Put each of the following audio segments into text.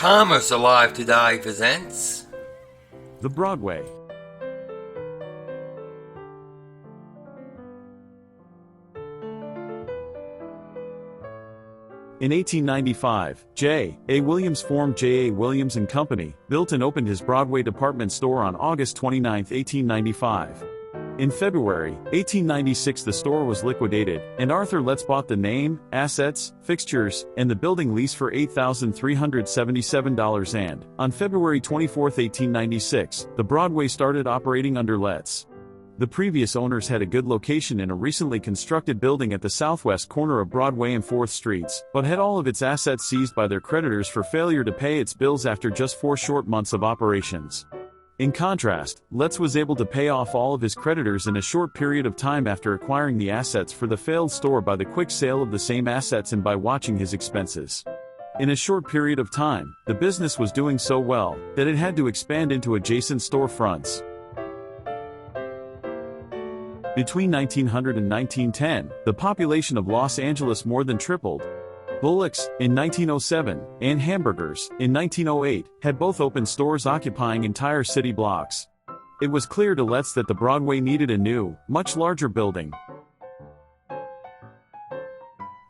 Commerce Alive Today presents The Broadway. In 1895, J. A. Williams formed J. A. Williams & Company, built and opened his Broadway department store on August 29, 1895. In February 1896 the store was liquidated, and Arthur Letts bought the name, assets, fixtures, and the building lease for $8,377 and, on February 24, 1896, the Broadway started operating under Letts. The previous owners had a good location in a recently constructed building at the southwest corner of Broadway and 4th Streets, but had all of its assets seized by their creditors for failure to pay its bills after just 4 short months of operations. In contrast, Letts was able to pay off all of his creditors in a short period of time after acquiring the assets for the failed store by the quick sale of the same assets and by watching his expenses. In a short period of time, the business was doing so well that it had to expand into adjacent storefronts. Between 1900 and 1910, the population of Los Angeles more than tripled. Bullocks, in 1907, and Hamburgers, in 1908, had both opened stores occupying entire city blocks. It was clear to Letts that the Broadway needed a new, much larger building.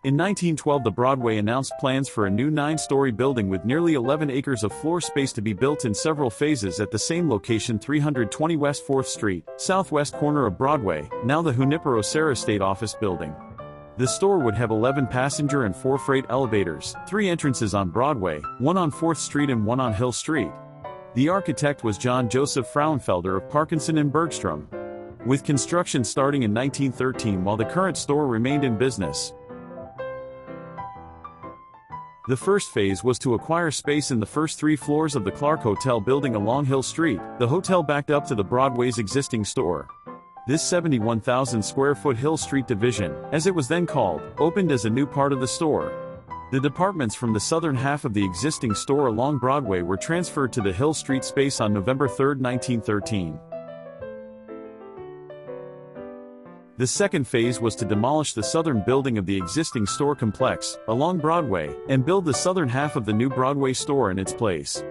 In 1912 the Broadway announced plans for a new 9-story building with nearly 11 acres of floor space to be built in several phases at the same location, 320 West 4th Street, southwest corner of Broadway, now the Junipero Serra State Office Building. The store would have 11 passenger and 4 freight elevators, 3 entrances on Broadway, 1 on 4th Street and 1 on Hill Street. The architect was John Joseph Frauenfelder of Parkinson and Bergstrom. With construction starting in 1913 while the current store remained in business. The first phase was to acquire space in the first 3 floors of the Clark Hotel building along Hill Street. The hotel backed up to the Broadway's existing store. This 71,000-square-foot Hill Street division, as it was then called, opened as a new part of the store. The departments from the southern half of the existing store along Broadway were transferred to the Hill Street space on November 3, 1913. The second phase was to demolish the southern building of the existing store complex, along Broadway, and build the southern half of the new Broadway store in its place.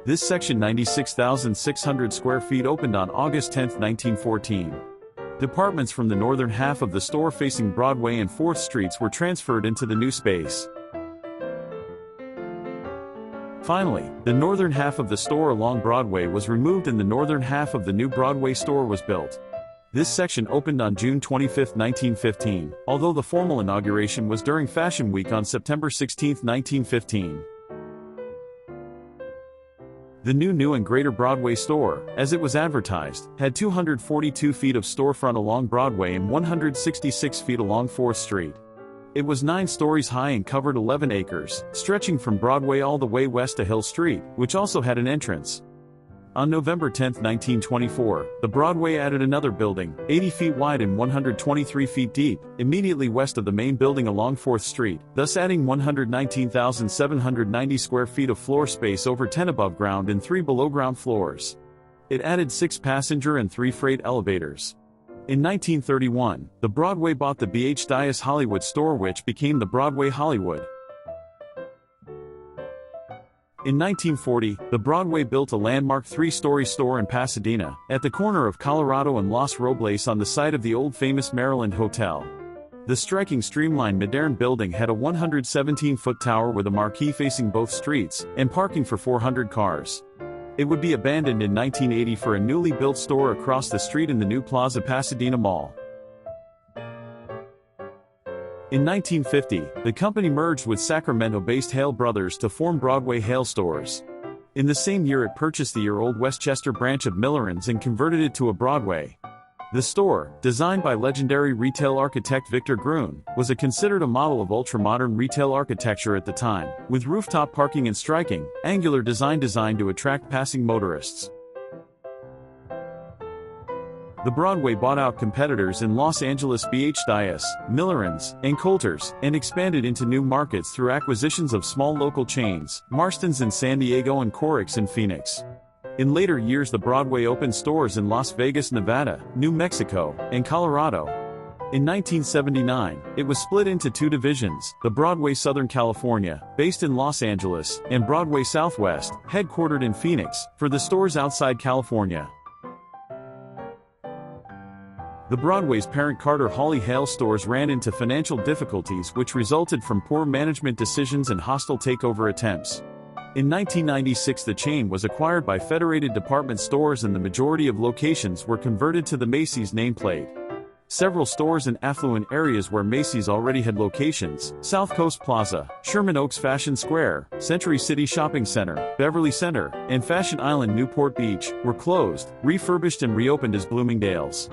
This section, 96,600 square feet, opened on August 10, 1914. Departments from the northern half of the store facing Broadway and 4th Streets were transferred into the new space. Finally, the northern half of the store along Broadway was removed and the northern half of the new Broadway store was built. This section opened on June 25, 1915, although the formal inauguration was during Fashion Week on September 16, 1915. The new and greater Broadway store, as it was advertised, had 242 feet of storefront along Broadway and 166 feet along 4th Street. It was 9 stories high and covered 11 acres, stretching from Broadway all the way west to Hill Street, which also had an entrance. On November 10, 1924, the Broadway added another building, 80 feet wide and 123 feet deep, immediately west of the main building along 4th Street, thus adding 119,790 square feet of floor space over 10 above ground and 3 below ground floors. It added 6 passenger and 3 freight elevators. In 1931, the Broadway bought the B.H. Dias Hollywood store, which became the Broadway Hollywood. In 1940, the Broadway built a landmark 3-story store in Pasadena, at the corner of Colorado and Los Robles on the site of the old famous Maryland Hotel. The striking streamlined modern building had a 117-foot tower with a marquee facing both streets, and parking for 400 cars. It would be abandoned in 1980 for a newly built store across the street in the new Plaza Pasadena Mall. In 1950, the company merged with Sacramento-based Hale Brothers to form Broadway Hale Stores. In the same year it purchased the year-old Westchester branch of Millerans and converted it to a Broadway. The store, designed by legendary retail architect Victor Gruen, was considered a model of ultra-modern retail architecture at the time, with rooftop parking and striking, angular design designed to attract passing motorists. The Broadway bought out competitors in Los Angeles, B.H. Dias, Millerans, and Coulters, and expanded into new markets through acquisitions of small local chains, Marston's in San Diego and Corix in Phoenix. In later years the Broadway opened stores in Las Vegas, Nevada, New Mexico, and Colorado. In 1979, it was split into two divisions, the Broadway Southern California, based in Los Angeles, and Broadway Southwest, headquartered in Phoenix, for the stores outside California. The Broadway's parent Carter Hawley Hale stores ran into financial difficulties which resulted from poor management decisions and hostile takeover attempts. In 1996 the chain was acquired by Federated Department Stores and the majority of locations were converted to the Macy's nameplate. Several stores in affluent areas where Macy's already had locations, South Coast Plaza, Sherman Oaks Fashion Square, Century City Shopping Center, Beverly Center, and Fashion Island Newport Beach, were closed, refurbished and reopened as Bloomingdales.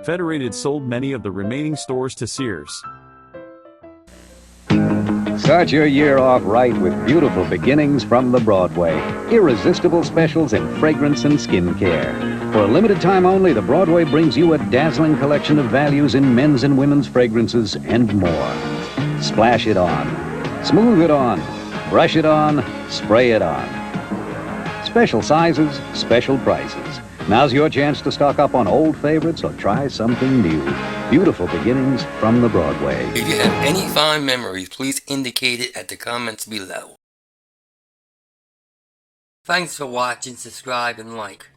Federated sold many of the remaining stores to Sears. Start your year off right with beautiful beginnings from the Broadway. Irresistible specials in fragrance and skincare. For a limited time only, the Broadway brings you a dazzling collection of values in men's and women's fragrances and more. Splash it on, smooth it on, brush it on, spray it on. Special sizes, special prices. Now's your chance to stock up on old favorites or try something new. Beautiful beginnings from the Broadway. If you have any fond memories, please indicate it at the comments below. Thanks for watching, subscribe, and like.